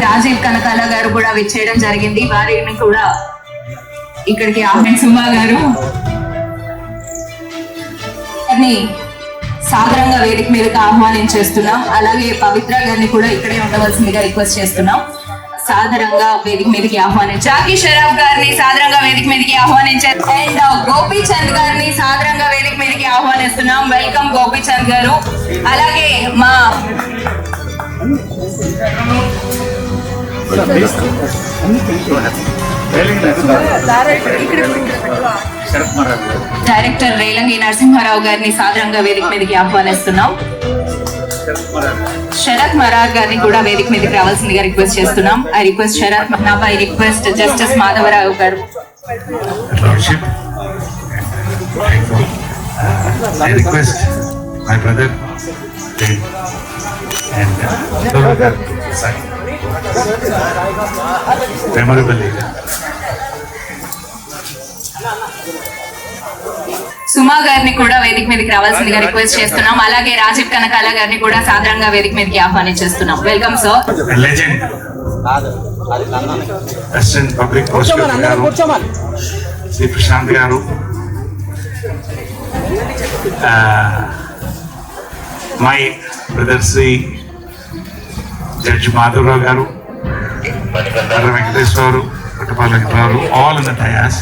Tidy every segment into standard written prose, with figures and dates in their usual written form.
రాజీవ్ కనకాల గారు కూడా విచ్చేయడం జరిగింది. వారిని కూడా ఇక్కడికి సుమా గారు సాదరంగా వేదిక మీదకి ఆహ్వానించేస్తున్నాం. అలాగే పవిత్ర గారిని కూడా ఇక్కడే ఉండవలసిందిగా రిక్వెస్ట్ చేస్తున్నాం. సాదరంగా వేదిక మీదకి జాకీ షరాఫ్ గారిని సాదరంగా వేదిక మీదకి ఆహ్వానించారు. అండ్ గోపీచంద్ గారిని సాదరంగా వేదిక మీదకి ఆహ్వానిస్తున్నాం. వెల్కమ్ గోపీచంద్ గారు. అలాగే మా డైరెక్టర్ రేలంగి నరసింహారావు గారిని సాదరంగా వేదిక మీదకి ఆహ్వానిస్తున్నాం. శరత్ మరార్ గారిని కూడా వేదిక మీదకి రావాల్సిందిగా రిక్వెస్ట్ చేస్తున్నాం. I request Sarath I request justice Madhavarao గారు. I request my brother and memorable leader. సుమా గారిని కూడా వేదిక మీదకి రావాల్సిందిగా రిక్వెస్ట్ చేస్తున్నాం. అలాగే రాజీవ్ కనకాల గారిని కూడా సాదరంగా వేదిక మీదకి ఆహ్వానించేస్తున్నాం. Welcome sir. Legend assistant public prosecutor garu Shri Prashant garu, my brother Shri judge Madhavarao garu, Venkateswararao, Puttapala Venkatarao, all in the dais,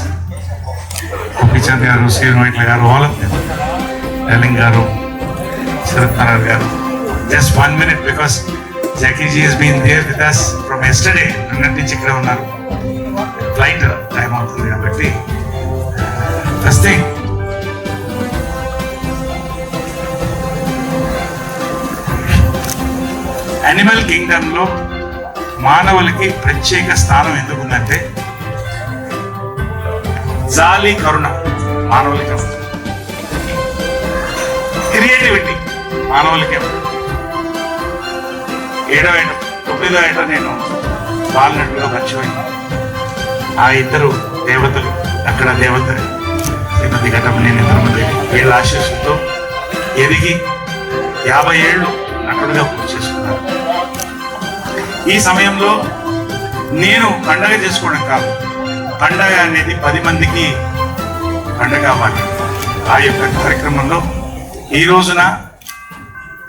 Gopichand garu, Srinivatla గారు, ఆల్ ఆఫ్ దెమ్, రేలంగి గారు, శరత్ మరార్ గారు. Just 1 minute because Jackie ji has been there with us from yesterday. నిన్నటి నుంచి ఇక్కడ ఉన్నారు. ఫ్లైట్ టైం అవుతుంది కాబట్టి ఫస్ట్ థింగ్ యానిమల్ కింగ్డమ్ లో మానవులకి ప్రత్యేక స్థానం ఎందుకుందంటే జాలి, కరుణ మానవులకి, క్రియేటివిటీ మానవులకి. 7వ ఏట 9వ ఏట నేను బాలనటుగా మర్చిపోయింది. ఆ ఇద్దరు దేవతలు, అక్కడ దేవత శ్రీమతి ఘటమనేని ఇంద్రమదేవి, వీళ్ళ ఆశీస్సులతో ఎదిగి 50 ఏళ్ళు నటుడుగా పూర్తి చేసుకున్నారు. ఈ సమయంలో నేను పండగ చేసుకోవడం కాదు, పండగ అనేది 10 మందికి పండగ అవ్వాలి. ఆ యొక్క కార్యక్రమంలో ఈ రోజున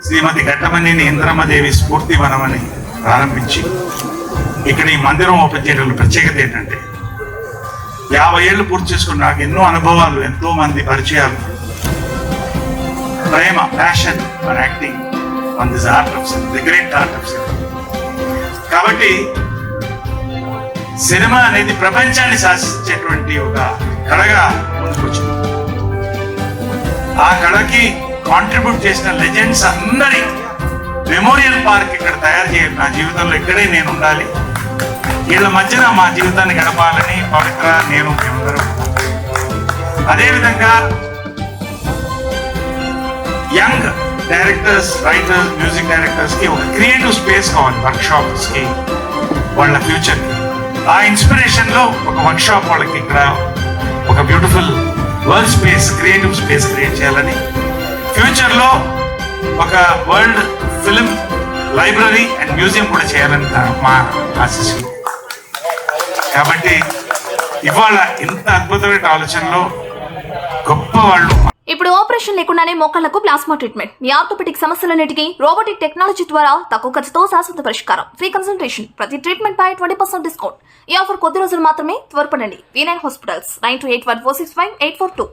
శ్రీమతి ఘట్టమనేని ఇంద్రమదేవి స్ఫూర్తి వనమని ప్రారంభించి ఇక్కడ ఈ మందిరం ఓపెన్ చేయడంలో ప్రత్యేకత ఏంటంటే 50 ఏళ్ళు పూర్తి చేసుకున్న నాకు ఎన్నో అనుభవాలు, ఎంతో మంది పరిచయాలు, ప్రేమ, passion for acting on this art of cinema, the great art of cinema. కాబట్టి సినిమా అనేది ప్రపంచాన్ని శాసించేటువంటి ఒక కళగా ముందుకొచ్చింది. ఆ కళకి కాంట్రిబ్యూట్ చేసిన లెజెండ్స్ అందరి మెమోరియల్ పార్క్ ఇక్కడ తయారు చేయాలి. నా జీవితంలో ఇక్కడే నేను ఉండాలి, వీళ్ళ మధ్యన మా జీవితాన్ని గడపాలని పవిత్ర, నేను, మేమందరూ. అదేవిధంగా young directors, writers, music directors కి ఒక క్రియేటివ్ స్పేస్ కావాలి, వర్క్ షాప్స్ కి, వాళ్ళ ఫ్యూచర్. ఆ ఇన్స్పిరేషన్ లో ఒక వర్క్ షాప్ వాళ్ళకి ఇక్కడ ఒక beautiful world space, creative space create చేయాలని, ఫ్యూచర్ లో ఒక world film library and museum కూడా చేయాలని మా ఆశీస్సులు. కాబట్టి ఇవాళ ఇంత అద్భుతమైన ఆలోచనలో గొప్ప వాళ్ళు. ఇప్పుడు ఆపరేషన్ లేకుండానే మోకాళ్లకు ప్లాస్మా ట్రీట్మెంట్. మీ ఆర్థోపెటిక్ సమస్యలన్నిటికీ రోబోటిక్ టెక్నాలజీ ద్వారా తక్కువ ఖర్చుతో శాశ్వత పరిష్కారం. Free consultation. ప్రతి ట్రీట్మెంట్ పై 20% డిస్కౌంట్. ఈ ఆఫర్ కొద్ది రోజులు మాత్రమే. త్వరపడండి. V9 hospitals 9281465842.